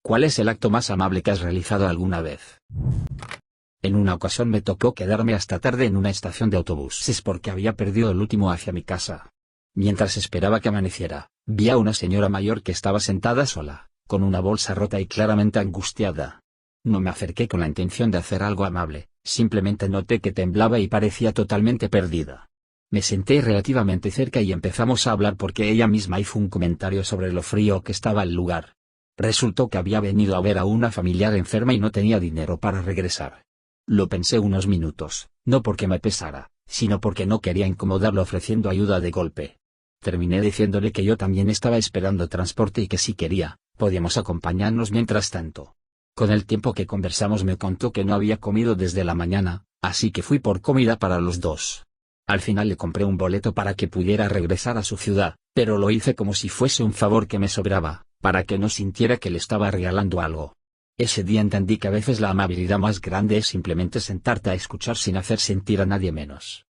¿Cuál es el acto más amable que has realizado alguna vez? En una ocasión me tocó quedarme hasta tarde en una estación de autobuses porque había perdido el último hacia mi casa. Mientras esperaba que amaneciera, vi a una señora mayor que estaba sentada sola, con una bolsa rota y claramente angustiada. No me acerqué con la intención de hacer algo amable, simplemente noté que temblaba y parecía totalmente perdida. Me senté relativamente cerca y empezamos a hablar porque ella misma hizo un comentario sobre lo frío que estaba el lugar. Resultó que había venido a ver a una familiar enferma y no tenía dinero para regresar. Lo pensé unos minutos, no porque me pesara, sino porque no quería incomodarlo ofreciendo ayuda de golpe. Terminé diciéndole que yo también estaba esperando transporte y que si quería, podíamos acompañarnos mientras tanto. Con el tiempo que conversamos me contó que no había comido desde la mañana, así que fui por comida para los dos. Al final le compré un boleto para que pudiera regresar a su ciudad, pero lo hice como si fuese un favor que me sobraba, para que no sintiera que le estaba regalando algo. Ese día entendí que a veces la amabilidad más grande es simplemente sentarte a escuchar sin hacer sentir a nadie menos.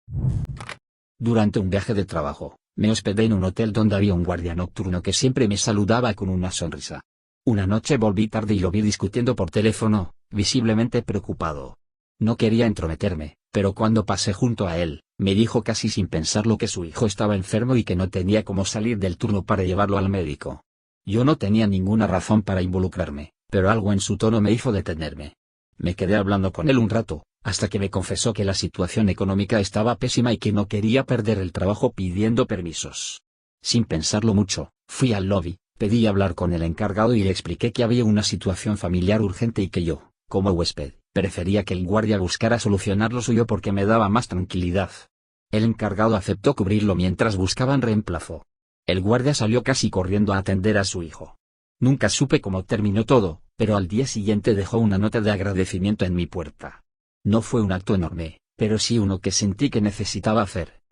Durante un viaje de trabajo, me hospedé en un hotel donde había un guardia nocturno que siempre me saludaba con una sonrisa. Una noche volví tarde y lo vi discutiendo por teléfono, visiblemente preocupado. No quería entrometerme, pero cuando pasé junto a él, me dijo casi sin pensarlo que su hijo estaba enfermo y que no tenía cómo salir del turno para llevarlo al médico. Yo no tenía ninguna razón para involucrarme, pero algo en su tono me hizo detenerme. Me quedé hablando con él un rato, hasta que me confesó que la situación económica estaba pésima y que no quería perder el trabajo pidiendo permisos. Sin pensarlo mucho, fui al lobby, pedí hablar con el encargado y le expliqué que había una situación familiar urgente y que yo, como huésped, prefería que el guardia buscara solucionar lo suyo porque me daba más tranquilidad. El encargado aceptó cubrirlo mientras buscaban reemplazo. El guardia salió casi corriendo a atender a su hijo. Nunca supe cómo terminó todo, pero al día siguiente dejó una nota de agradecimiento en mi puerta. No fue un acto enorme, pero sí uno que sentí que necesitaba hacer.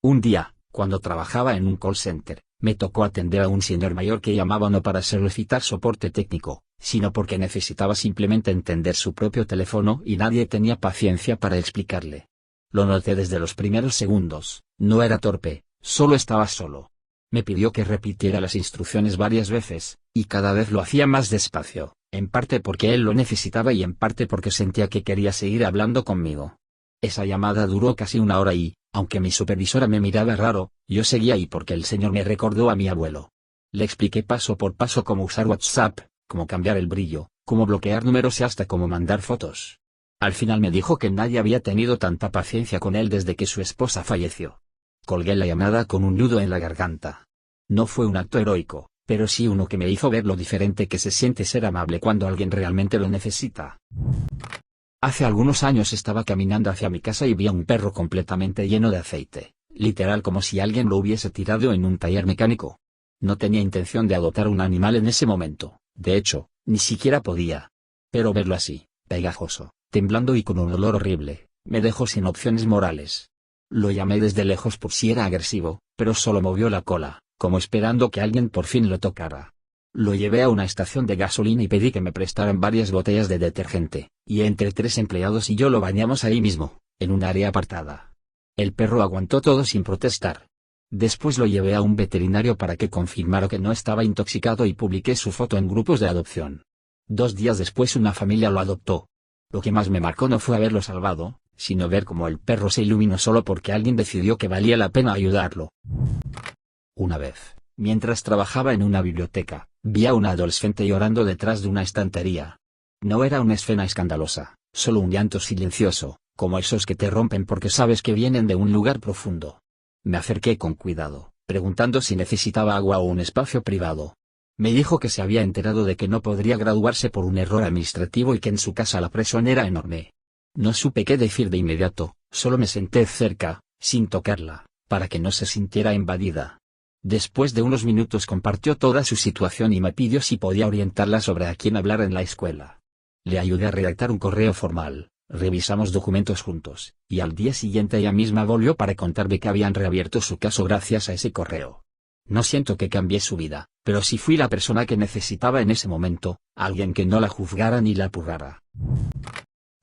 Un día, cuando trabajaba en un call center, me tocó atender a un señor mayor que llamaba no para solicitar soporte técnico, sino porque necesitaba simplemente entender su propio teléfono y nadie tenía paciencia para explicarle. Lo noté desde los primeros segundos, no era torpe, solo estaba solo. Me pidió que repitiera las instrucciones varias veces, y cada vez lo hacía más despacio, en parte porque él lo necesitaba y en parte porque sentía que quería seguir hablando conmigo. Esa llamada duró casi una hora y, aunque mi supervisora me miraba raro, yo seguía ahí porque el señor me recordó a mi abuelo. Le expliqué paso por paso cómo usar WhatsApp, cómo cambiar el brillo, cómo bloquear números y hasta cómo mandar fotos. Al final me dijo que nadie había tenido tanta paciencia con él desde que su esposa falleció. Colgué la llamada con un nudo en la garganta. No fue un acto heroico, pero sí uno que me hizo ver lo diferente que se siente ser amable cuando alguien realmente lo necesita. Hace algunos años estaba caminando hacia mi casa y vi a un perro completamente lleno de aceite, literal como si alguien lo hubiese tirado en un taller mecánico. No tenía intención de adoptar un animal en ese momento, de hecho, ni siquiera podía. Pero verlo así, pegajoso, temblando y con un olor horrible, me dejó sin opciones morales. Lo llamé desde lejos por si era agresivo, pero solo movió la cola, como esperando que alguien por fin lo tocara. Lo llevé a una estación de gasolina y pedí que me prestaran varias botellas de detergente, y entre 3 empleados y yo lo bañamos ahí mismo, en un área apartada. El perro aguantó todo sin protestar. Después lo llevé a un veterinario para que confirmara que no estaba intoxicado y publiqué su foto en grupos de adopción. 2 días después una familia lo adoptó. Lo que más me marcó no fue haberlo salvado, sino ver cómo el perro se iluminó solo porque alguien decidió que valía la pena ayudarlo. Una vez, mientras trabajaba en una biblioteca, vi a una adolescente llorando detrás de una estantería. No era una escena escandalosa, solo un llanto silencioso, como esos que te rompen porque sabes que vienen de un lugar profundo. Me acerqué con cuidado, preguntando si necesitaba agua o un espacio privado. Me dijo que se había enterado de que no podría graduarse por un error administrativo y que en su casa la presión era enorme. No supe qué decir de inmediato, solo me senté cerca, sin tocarla, para que no se sintiera invadida. Después de unos minutos compartió toda su situación y me pidió si podía orientarla sobre a quién hablar en la escuela. Le ayudé a redactar un correo formal, revisamos documentos juntos, y al día siguiente ella misma volvió para contarme que habían reabierto su caso gracias a ese correo. No siento que cambié su vida, pero sí fui la persona que necesitaba en ese momento, alguien que no la juzgara ni la apurrara.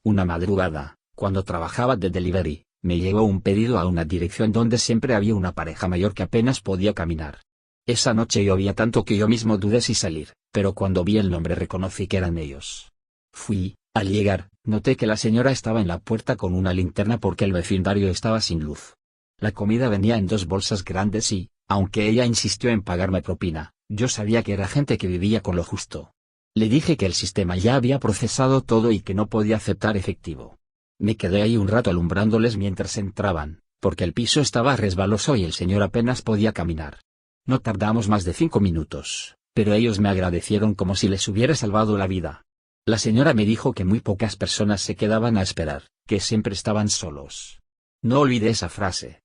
Una madrugada, cuando trabajaba de delivery, me llegó un pedido a una dirección donde siempre había una pareja mayor que apenas podía caminar. Esa noche llovía tanto que yo mismo dudé si salir, pero cuando vi el nombre reconocí que eran ellos. Fui, al llegar, noté que la señora estaba en la puerta con una linterna porque el vecindario estaba sin luz. La comida venía en 2 bolsas grandes y, aunque ella insistió en pagarme propina, yo sabía que era gente que vivía con lo justo. Le dije que el sistema ya había procesado todo y que no podía aceptar efectivo. Me quedé ahí un rato alumbrándoles mientras entraban, porque el piso estaba resbaloso y el señor apenas podía caminar. No tardamos más de 5 minutos, pero ellos me agradecieron como si les hubiera salvado la vida. La señora me dijo que muy pocas personas se quedaban a esperar, que siempre estaban solos. No olvidé esa frase.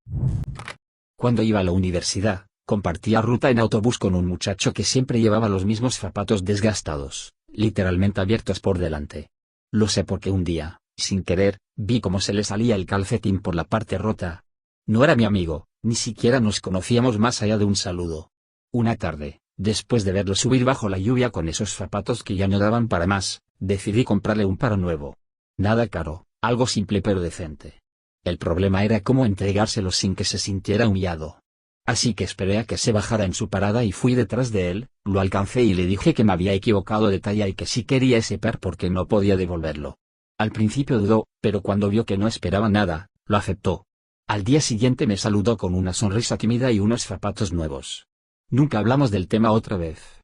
Cuando iba a la universidad, compartía ruta en autobús con un muchacho que siempre llevaba los mismos zapatos desgastados, literalmente abiertos por delante. Lo sé porque un día, sin querer, vi cómo se le salía el calcetín por la parte rota. No era mi amigo, ni siquiera nos conocíamos más allá de un saludo. Una tarde, después de verlo subir bajo la lluvia con esos zapatos que ya no daban para más, decidí comprarle un par nuevo. Nada caro, algo simple pero decente. El problema era cómo entregárselos sin que se sintiera humillado. Así que esperé a que se bajara en su parada y fui detrás de él, lo alcancé y le dije que me había equivocado de talla y que sí quería ese par porque no podía devolverlo. Al principio dudó, pero cuando vio que no esperaba nada, lo aceptó. Al día siguiente me saludó con una sonrisa tímida y unos zapatos nuevos. Nunca hablamos del tema otra vez.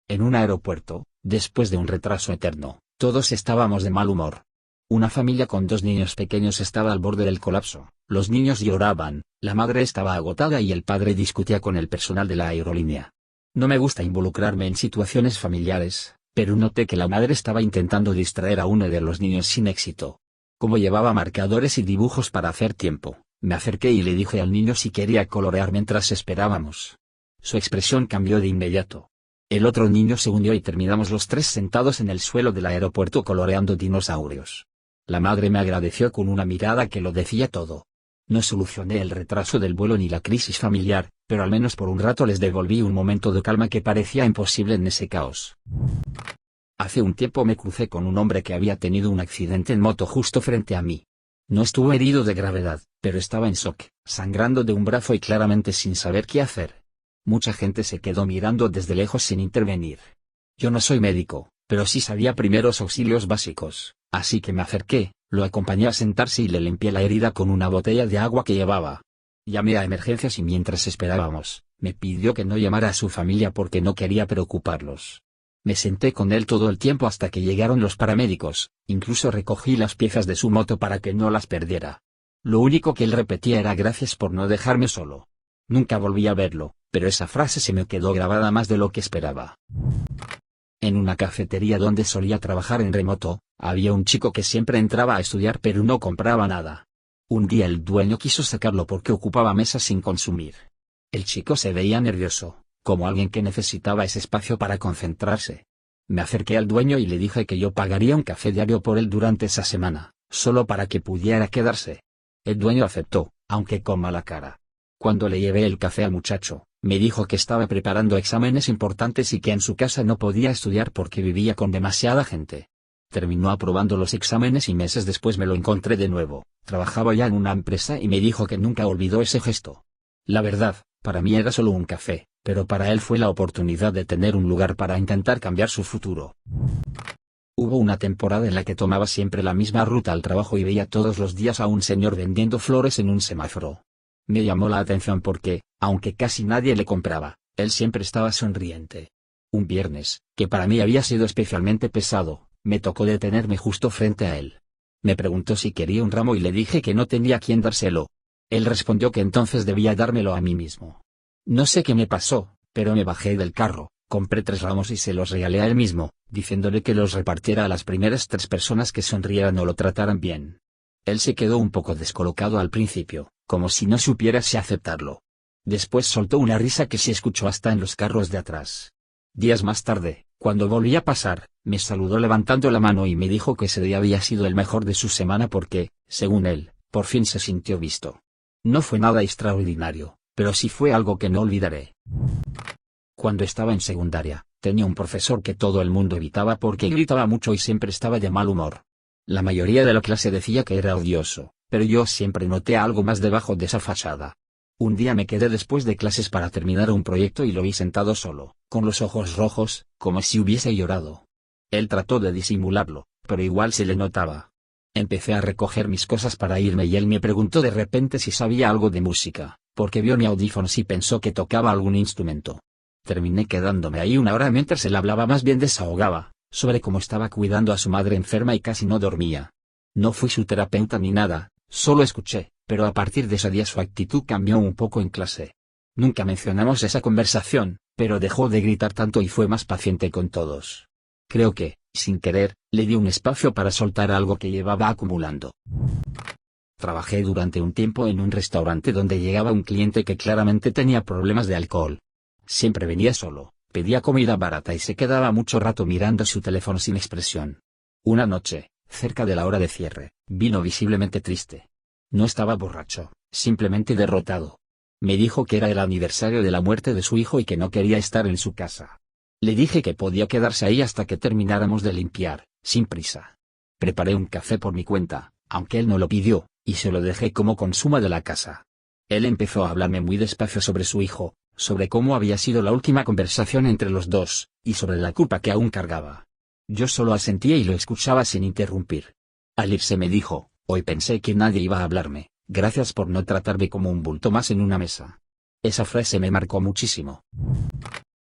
En un aeropuerto, después de un retraso eterno, todos estábamos de mal humor. Una familia con 2 niños pequeños estaba al borde del colapso, los niños lloraban, la madre estaba agotada y el padre discutía con el personal de la aerolínea. No me gusta involucrarme en situaciones familiares, pero noté que la madre estaba intentando distraer a uno de los niños sin éxito. Como llevaba marcadores y dibujos para hacer tiempo, me acerqué y le dije al niño si quería colorear mientras esperábamos. Su expresión cambió de inmediato. El otro niño se hundió y terminamos los 3 sentados en el suelo del aeropuerto coloreando dinosaurios. La madre me agradeció con una mirada que lo decía todo. No solucioné el retraso del vuelo ni la crisis familiar, pero al menos por un rato les devolví un momento de calma que parecía imposible en ese caos. Hace un tiempo me crucé con un hombre que había tenido un accidente en moto justo frente a mí. No estuvo herido de gravedad, pero estaba en shock, sangrando de un brazo y claramente sin saber qué hacer. Mucha gente se quedó mirando desde lejos sin intervenir. Yo no soy médico, pero sí sabía primeros auxilios básicos, así que me acerqué, lo acompañé a sentarse y le limpié la herida con una botella de agua que llevaba. Llamé a emergencias y mientras esperábamos, me pidió que no llamara a su familia porque no quería preocuparlos. Me senté con él todo el tiempo hasta que llegaron los paramédicos, incluso recogí las piezas de su moto para que no las perdiera. Lo único que él repetía era gracias por no dejarme solo. Nunca volví a verlo, pero esa frase se me quedó grabada más de lo que esperaba. En una cafetería donde solía trabajar en remoto, había un chico que siempre entraba a estudiar pero no compraba nada. Un día el dueño quiso sacarlo porque ocupaba mesas sin consumir. El chico se veía nervioso, como alguien que necesitaba ese espacio para concentrarse. Me acerqué al dueño y le dije que yo pagaría un café diario por él durante esa semana, solo para que pudiera quedarse. El dueño aceptó, aunque con mala cara. Cuando le llevé el café al muchacho, me dijo que estaba preparando exámenes importantes y que en su casa no podía estudiar porque vivía con demasiada gente. Terminó aprobando los exámenes y meses después me lo encontré de nuevo. Trabajaba ya en una empresa y me dijo que nunca olvidó ese gesto. La verdad, para mí era solo un café, pero para él fue la oportunidad de tener un lugar para intentar cambiar su futuro. Hubo una temporada en la que tomaba siempre la misma ruta al trabajo y veía todos los días a un señor vendiendo flores en un semáforo. Me llamó la atención porque, aunque casi nadie le compraba, él siempre estaba sonriente. Un viernes, que para mí había sido especialmente pesado, me tocó detenerme justo frente a él. Me preguntó si quería un ramo y le dije que no tenía a quién dárselo. Él respondió que entonces debía dármelo a mí mismo. No sé qué me pasó, pero me bajé del carro, compré 3 ramos y se los regalé a él mismo, diciéndole que los repartiera a las primeras 3 personas que sonrieran o lo trataran bien. Él se quedó un poco descolocado al principio, como si no supiera si aceptarlo. Después soltó una risa que se escuchó hasta en los carros de atrás. Días más tarde, cuando volví a pasar, me saludó levantando la mano y me dijo que ese día había sido el mejor de su semana porque, según él, por fin se sintió visto. No fue nada extraordinario, pero sí fue algo que no olvidaré. Cuando estaba en secundaria, tenía un profesor que todo el mundo evitaba porque gritaba mucho y siempre estaba de mal humor. La mayoría de la clase decía que era odioso, pero yo siempre noté algo más debajo de esa fachada. Un día me quedé después de clases para terminar un proyecto y lo vi sentado solo, con los ojos rojos, como si hubiese llorado. Él trató de disimularlo, pero igual se le notaba. Empecé a recoger mis cosas para irme y él me preguntó de repente si sabía algo de música, porque vio mi audífonos y pensó que tocaba algún instrumento. Terminé quedándome ahí una hora mientras él hablaba, más bien desahogaba, sobre cómo estaba cuidando a su madre enferma y casi no dormía. No fui su terapeuta ni nada, solo escuché, pero a partir de ese día su actitud cambió un poco en clase. Nunca mencionamos esa conversación, pero dejó de gritar tanto y fue más paciente con todos. Creo que, sin querer, le di un espacio para soltar algo que llevaba acumulando. Trabajé durante un tiempo en un restaurante donde llegaba un cliente que claramente tenía problemas de alcohol. Siempre venía solo, pedía comida barata y se quedaba mucho rato mirando su teléfono sin expresión. Una noche, cerca de la hora de cierre, vino visiblemente triste. No estaba borracho, simplemente derrotado. Me dijo que era el aniversario de la muerte de su hijo y que no quería estar en su casa. Le dije que podía quedarse ahí hasta que termináramos de limpiar, sin prisa. Preparé un café por mi cuenta, aunque él no lo pidió, y se lo dejé como consuma de la casa. Él empezó a hablarme muy despacio sobre su hijo, sobre cómo había sido la última conversación entre los dos, y sobre la culpa que aún cargaba. Yo solo asentía y lo escuchaba sin interrumpir. Al irse me dijo: hoy pensé que nadie iba a hablarme, gracias por no tratarme como un bulto más en una mesa. Esa frase me marcó muchísimo.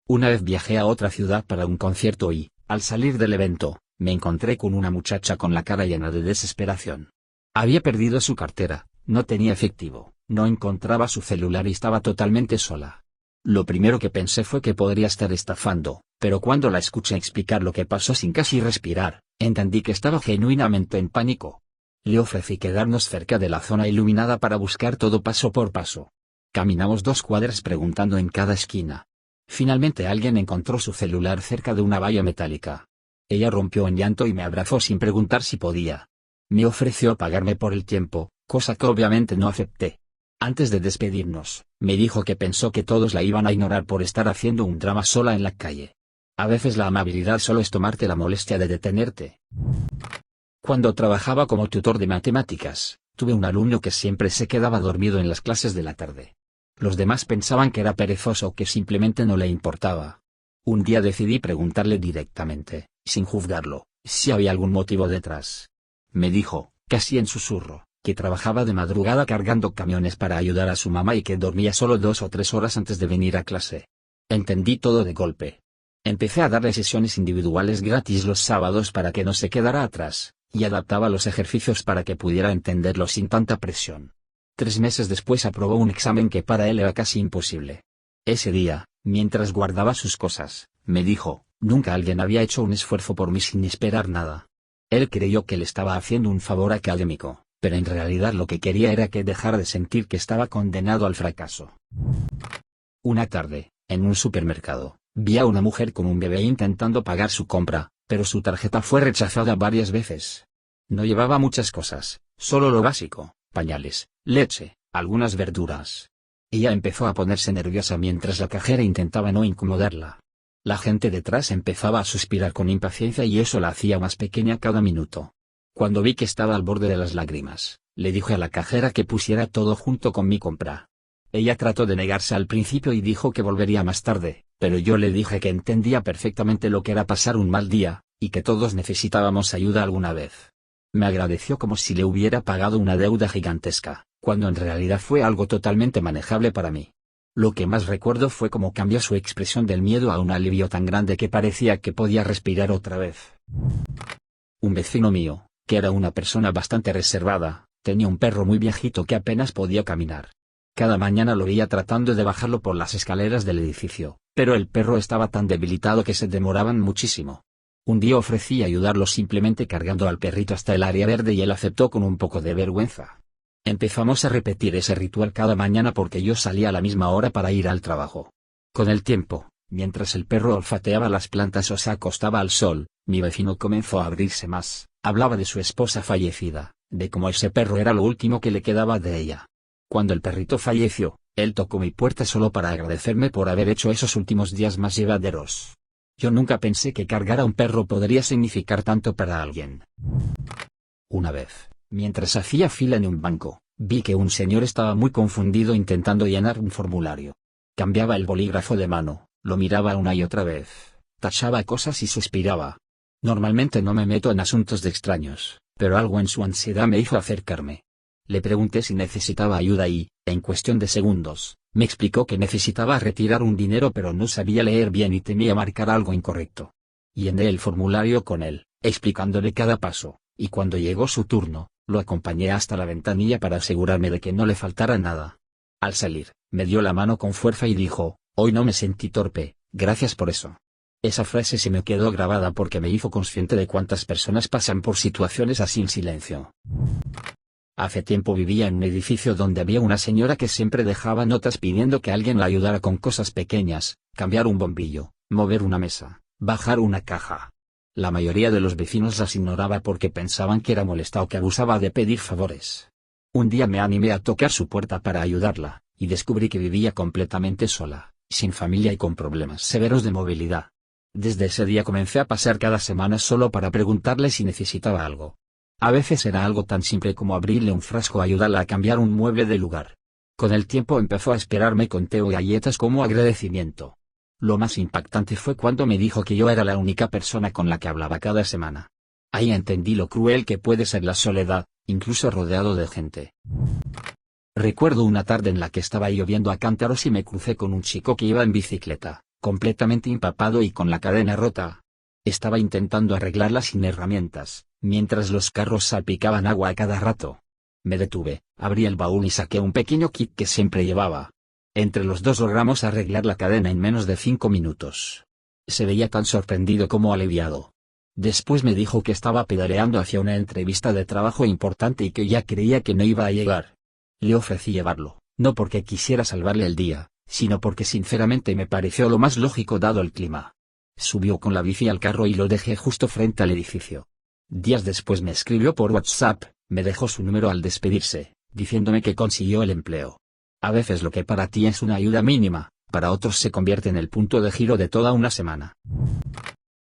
Una vez viajé a otra ciudad para un concierto y, al salir del evento, me encontré con una muchacha con la cara llena de desesperación. Había perdido su cartera, no tenía efectivo, no encontraba su celular y estaba totalmente sola. Lo primero que pensé fue que podría estar estafando, pero cuando la escuché explicar lo que pasó sin casi respirar, entendí que estaba genuinamente en pánico. Le ofrecí quedarnos cerca de la zona iluminada para buscar todo paso por paso. Caminamos 2 cuadras preguntando en cada esquina. Finalmente alguien encontró su celular cerca de una valla metálica. Ella rompió en llanto y me abrazó sin preguntar si podía. Me ofreció pagarme por el tiempo, cosa que obviamente no acepté. Antes de despedirnos, me dijo que pensó que todos la iban a ignorar por estar haciendo un drama sola en la calle. A veces la amabilidad solo es tomarte la molestia de detenerte. Cuando trabajaba como tutor de matemáticas, tuve un alumno que siempre se quedaba dormido en las clases de la tarde. Los demás pensaban que era perezoso o que simplemente no le importaba. Un día decidí preguntarle directamente, sin juzgarlo, si había algún motivo detrás. Me dijo, casi en susurro, que trabajaba de madrugada cargando camiones para ayudar a su mamá y que dormía solo 2 o 3 horas antes de venir a clase. Entendí todo de golpe. Empecé a darle sesiones individuales gratis los sábados para que no se quedara atrás, y adaptaba los ejercicios para que pudiera entenderlo sin tanta presión. 3 meses después aprobó un examen que para él era casi imposible. Ese día, mientras guardaba sus cosas, me dijo: nunca alguien había hecho un esfuerzo por mí sin esperar nada. Él creyó que le estaba haciendo un favor académico, pero en realidad lo que quería era que dejara de sentir que estaba condenado al fracaso. Una tarde, en un supermercado, vi a una mujer con un bebé intentando pagar su compra, pero su tarjeta fue rechazada varias veces. No llevaba muchas cosas, solo lo básico: pañales, leche, algunas verduras. Ella empezó a ponerse nerviosa mientras la cajera intentaba no incomodarla. La gente detrás empezaba a suspirar con impaciencia y eso la hacía más pequeña cada minuto. Cuando vi que estaba al borde de las lágrimas, le dije a la cajera que pusiera todo junto con mi compra. Ella trató de negarse al principio y dijo que volvería más tarde, pero yo le dije que entendía perfectamente lo que era pasar un mal día, y que todos necesitábamos ayuda alguna vez. Me agradeció como si le hubiera pagado una deuda gigantesca, cuando en realidad fue algo totalmente manejable para mí. Lo que más recuerdo fue cómo cambió su expresión del miedo a un alivio tan grande que parecía que podía respirar otra vez. Un vecino mío, que era una persona bastante reservada, tenía un perro muy viejito que apenas podía caminar. Cada mañana lo veía tratando de bajarlo por las escaleras del edificio, pero el perro estaba tan debilitado que se demoraban muchísimo. Un día ofrecí ayudarlo simplemente cargando al perrito hasta el área verde y él aceptó con un poco de vergüenza. Empezamos a repetir ese ritual cada mañana porque yo salía a la misma hora para ir al trabajo. Con el tiempo, mientras el perro olfateaba las plantas o se acostaba al sol, mi vecino comenzó a abrirse más. Hablaba de su esposa fallecida, de cómo ese perro era lo último que le quedaba de ella. Cuando el perrito falleció, él tocó mi puerta solo para agradecerme por haber hecho esos últimos días más llevaderos. Yo nunca pensé que cargar a un perro podría significar tanto para alguien. Una vez, mientras hacía fila en un banco, Vi que un señor estaba muy confundido intentando llenar un formulario. Cambiaba el bolígrafo de mano, lo miraba una y otra vez, tachaba cosas y suspiraba. Normalmente no me meto en asuntos de extraños, pero algo en su ansiedad me hizo acercarme. Le pregunté si necesitaba ayuda y, en cuestión de segundos, me explicó que necesitaba retirar un dinero pero no sabía leer bien y temía marcar algo incorrecto. Llené el formulario con él, explicándole cada paso, y cuando llegó su turno, lo acompañé hasta la ventanilla para asegurarme de que no le faltara nada. Al salir, me dio la mano con fuerza y dijo: «Hoy no me sentí torpe, gracias por eso». Esa frase se me quedó grabada porque me hizo consciente de cuántas personas pasan por situaciones así en silencio. Hace tiempo vivía en un edificio donde había una señora que siempre dejaba notas pidiendo que alguien la ayudara con cosas pequeñas, cambiar un bombillo, mover una mesa, bajar una caja. La mayoría de los vecinos las ignoraba porque pensaban que era molesta o que abusaba de pedir favores. Un día me animé a tocar su puerta para ayudarla, y descubrí que vivía completamente sola, sin familia y con problemas severos de movilidad. Desde ese día comencé a pasar cada semana solo para preguntarle si necesitaba algo. A veces era algo tan simple como abrirle un frasco o ayudarla a cambiar un mueble de lugar. Con el tiempo empezó a esperarme con té o galletas como agradecimiento. Lo más impactante fue cuando me dijo que yo era la única persona con la que hablaba cada semana. Ahí entendí lo cruel que puede ser la soledad, incluso rodeado de gente. Recuerdo una tarde en la que estaba lloviendo a cántaros y me crucé con un chico que iba en bicicleta, completamente empapado y con la cadena rota. Estaba intentando arreglarla sin herramientas, mientras los carros salpicaban agua a cada rato. Me detuve, abrí el baúl y saqué un pequeño kit que siempre llevaba. Entre los dos logramos arreglar la cadena en menos de 5 minutos. Se veía tan sorprendido como aliviado. Después me dijo que estaba pedaleando hacia una entrevista de trabajo importante y que ya creía que no iba a llegar. Le ofrecí llevarlo, no porque quisiera salvarle el día, sino porque sinceramente me pareció lo más lógico dado el clima. Subió con la bici al carro y lo dejé justo frente al edificio. Días después me escribió por WhatsApp, me dejó su número al despedirse, diciéndome que consiguió el empleo. A veces lo que para ti es una ayuda mínima, para otros se convierte en el punto de giro de toda una semana.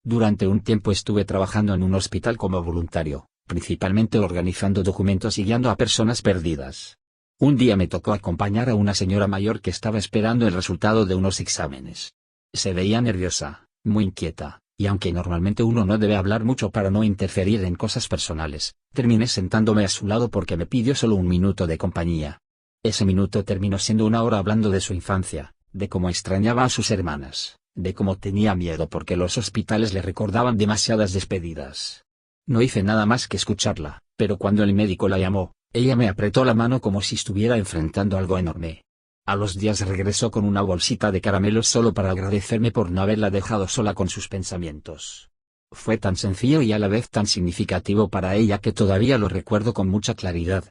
Durante un tiempo estuve trabajando en un hospital como voluntario, principalmente organizando documentos y guiando a personas perdidas. Un día me tocó acompañar a una señora mayor que estaba esperando el resultado de unos exámenes. Se veía nerviosa, muy inquieta, y aunque normalmente uno no debe hablar mucho para no interferir en cosas personales, terminé sentándome a su lado porque me pidió solo un minuto de compañía. Ese minuto terminó siendo una hora hablando de su infancia, de cómo extrañaba a sus hermanas, de cómo tenía miedo porque los hospitales le recordaban demasiadas despedidas. No hice nada más que escucharla, pero cuando el médico la llamó, ella me apretó la mano como si estuviera enfrentando algo enorme. A los días regresó con una bolsita de caramelos solo para agradecerme por no haberla dejado sola con sus pensamientos. Fue tan sencillo y a la vez tan significativo para ella que todavía lo recuerdo con mucha claridad.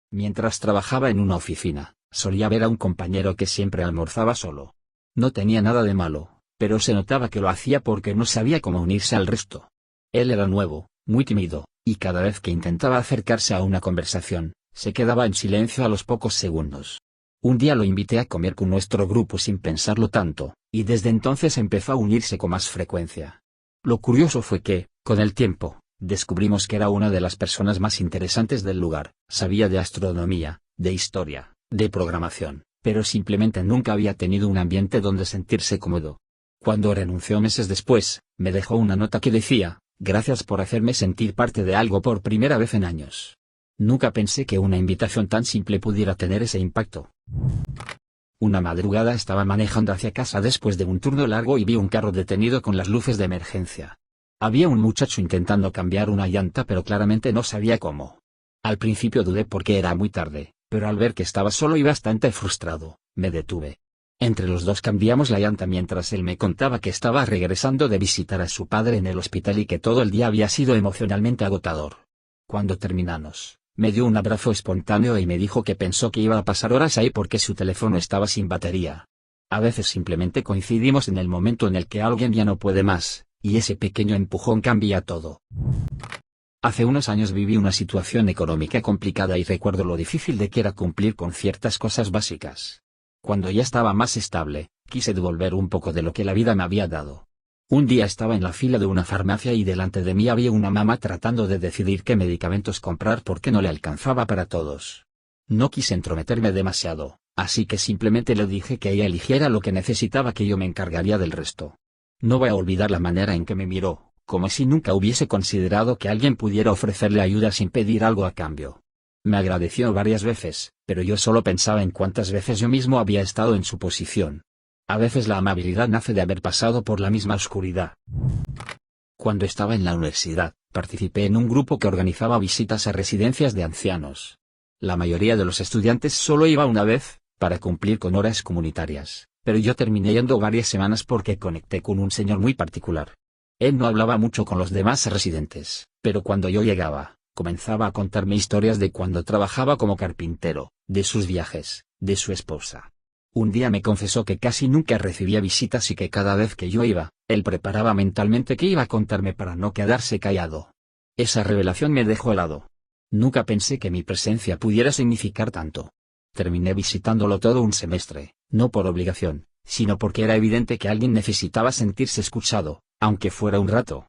Mientras trabajaba en una oficina, solía ver a un compañero que siempre almorzaba solo. No tenía nada de malo, pero se notaba que lo hacía porque no sabía cómo unirse al resto. Él era nuevo, muy tímido, y cada vez que intentaba acercarse a una conversación, se quedaba en silencio a los pocos segundos. Un día lo invité a comer con nuestro grupo sin pensarlo tanto, y desde entonces empezó a unirse con más frecuencia. Lo curioso fue que, con el tiempo, descubrimos que era una de las personas más interesantes del lugar, sabía de astronomía, de historia, de programación, pero simplemente nunca había tenido un ambiente donde sentirse cómodo. Cuando renunció meses después, me dejó una nota que decía: «Gracias por hacerme sentir parte de algo por primera vez en años». Nunca pensé que una invitación tan simple pudiera tener ese impacto. Una madrugada estaba manejando hacia casa después de un turno largo y vi un carro detenido con las luces de emergencia. Había un muchacho intentando cambiar una llanta pero claramente no sabía cómo. Al principio dudé porque era muy tarde, pero al ver que estaba solo y bastante frustrado, me detuve. Entre los dos cambiamos la llanta mientras él me contaba que estaba regresando de visitar a su padre en el hospital y que todo el día había sido emocionalmente agotador. Cuando terminamos, me dio un abrazo espontáneo y me dijo que pensó que iba a pasar horas ahí porque su teléfono estaba sin batería. A veces simplemente coincidimos en el momento en el que alguien ya no puede más, y ese pequeño empujón cambia todo. Hace unos años viví una situación económica complicada y recuerdo lo difícil de que era cumplir con ciertas cosas básicas. Cuando ya estaba más estable, quise devolver un poco de lo que la vida me había dado. Un día estaba en la fila de una farmacia y delante de mí había una mamá tratando de decidir qué medicamentos comprar porque no le alcanzaba para todos. No quise entrometerme demasiado, así que simplemente le dije que ella eligiera lo que necesitaba, que yo me encargaría del resto. No voy a olvidar la manera en que me miró, como si nunca hubiese considerado que alguien pudiera ofrecerle ayuda sin pedir algo a cambio. Me agradeció varias veces, pero yo solo pensaba en cuántas veces yo mismo había estado en su posición. A veces la amabilidad nace de haber pasado por la misma oscuridad. Cuando estaba en la universidad, participé en un grupo que organizaba visitas a residencias de ancianos. La mayoría de los estudiantes solo iba una vez, para cumplir con horas comunitarias, pero yo terminé yendo varias semanas porque conecté con un señor muy particular. Él no hablaba mucho con los demás residentes, pero cuando yo llegaba, comenzaba a contarme historias de cuando trabajaba como carpintero, de sus viajes, de su esposa. Un día me confesó que casi nunca recibía visitas y que cada vez que yo iba, él preparaba mentalmente qué iba a contarme para no quedarse callado. Esa revelación me dejó helado. Nunca pensé que mi presencia pudiera significar tanto. Terminé visitándolo todo un semestre, no por obligación, sino porque era evidente que alguien necesitaba sentirse escuchado, aunque fuera un rato.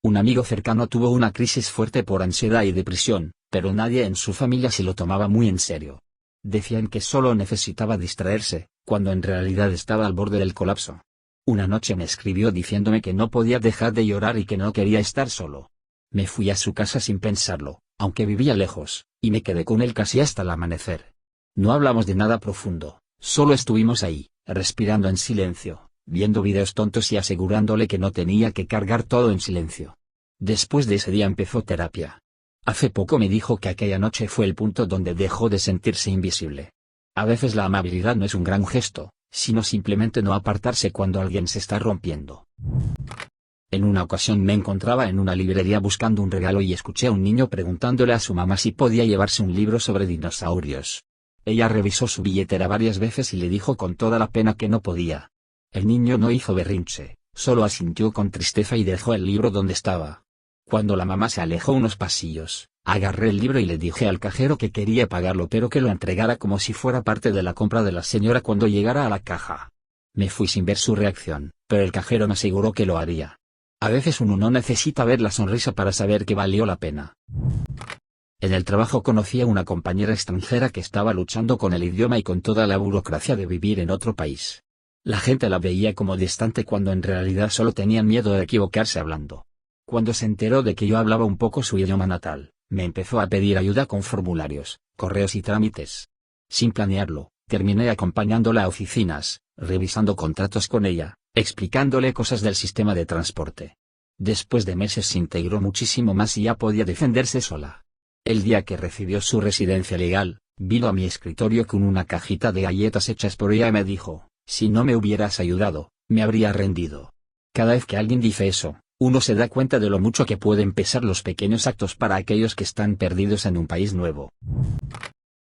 Un amigo cercano tuvo una crisis fuerte por ansiedad y depresión, pero nadie en su familia se lo tomaba muy en serio. Decían que solo necesitaba distraerse, cuando en realidad estaba al borde del colapso. Una noche me escribió diciéndome que no podía dejar de llorar y que no quería estar solo. Me fui a su casa sin pensarlo, aunque vivía lejos, y me quedé con él casi hasta el amanecer. No hablamos de nada profundo, solo estuvimos ahí, respirando en silencio, viendo videos tontos y asegurándole que no tenía que cargar todo en silencio. Después de ese día empezó terapia. Hace poco me dijo que aquella noche fue el punto donde dejó de sentirse invisible. A veces la amabilidad no es un gran gesto, sino simplemente no apartarse cuando alguien se está rompiendo. En una ocasión me encontraba en una librería buscando un regalo y escuché a un niño preguntándole a su mamá si podía llevarse un libro sobre dinosaurios. Ella revisó su billetera varias veces y le dijo con toda la pena que no podía. El niño no hizo berrinche, solo asintió con tristeza y dejó el libro donde estaba. Cuando la mamá se alejó unos pasillos, agarré el libro y le dije al cajero que quería pagarlo pero que lo entregara como si fuera parte de la compra de la señora cuando llegara a la caja. Me fui sin ver su reacción, pero el cajero me aseguró que lo haría. A veces uno no necesita ver la sonrisa para saber que valió la pena. En el trabajo conocí a una compañera extranjera que estaba luchando con el idioma y con toda la burocracia de vivir en otro país. La gente la veía como distante cuando en realidad solo tenían miedo de equivocarse hablando. Cuando se enteró de que yo hablaba un poco su idioma natal, me empezó a pedir ayuda con formularios, correos y trámites. Sin planearlo, terminé acompañándola a oficinas, revisando contratos con ella, explicándole cosas del sistema de transporte. Después de meses se integró muchísimo más y ya podía defenderse sola. El día que recibió su residencia legal, vino a mi escritorio con una cajita de galletas hechas por ella y me dijo, si no me hubieras ayudado, me habría rendido. Cada vez que alguien dice eso, uno se da cuenta de lo mucho que pueden pesar los pequeños actos para aquellos que están perdidos en un país nuevo.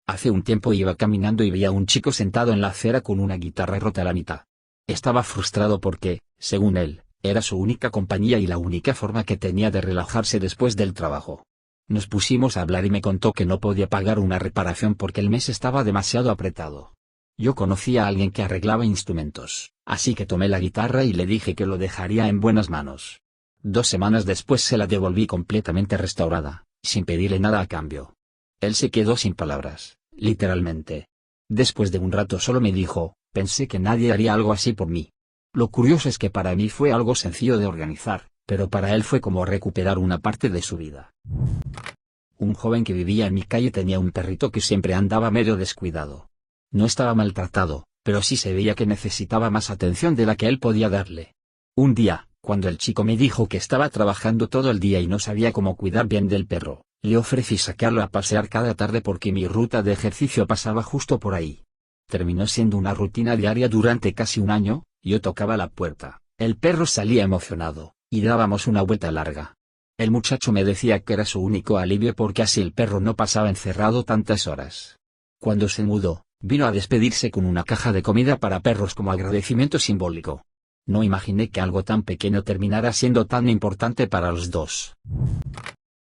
Hace un tiempo iba caminando y vi a un chico sentado en la acera con una guitarra rota a la mitad. Estaba frustrado porque, según él, era su única compañía y la única forma que tenía de relajarse después del trabajo. Nos pusimos a hablar y me contó que no podía pagar una reparación porque el mes estaba demasiado apretado. Yo conocía a alguien que arreglaba instrumentos, así que tomé la guitarra y le dije que lo dejaría en buenas manos. 2 semanas después se la devolví completamente restaurada, sin pedirle nada a cambio. Él se quedó sin palabras, literalmente. Después de un rato solo me dijo, pensé que nadie haría algo así por mí. Lo curioso es que para mí fue algo sencillo de organizar, pero para él fue como recuperar una parte de su vida. Un joven que vivía en mi calle tenía un perrito que siempre andaba medio descuidado. No estaba maltratado, pero sí se veía que necesitaba más atención de la que él podía darle. Un día, cuando el chico me dijo que estaba trabajando todo el día y no sabía cómo cuidar bien del perro, le ofrecí sacarlo a pasear cada tarde porque mi ruta de ejercicio pasaba justo por ahí. Terminó siendo una rutina diaria durante casi un año. Yo tocaba la puerta, el perro salía emocionado, y dábamos una vuelta larga. El muchacho me decía que era su único alivio porque así el perro no pasaba encerrado tantas horas. Cuando se mudó, vino a despedirse con una caja de comida para perros como agradecimiento simbólico. No imaginé que algo tan pequeño terminara siendo tan importante para los dos.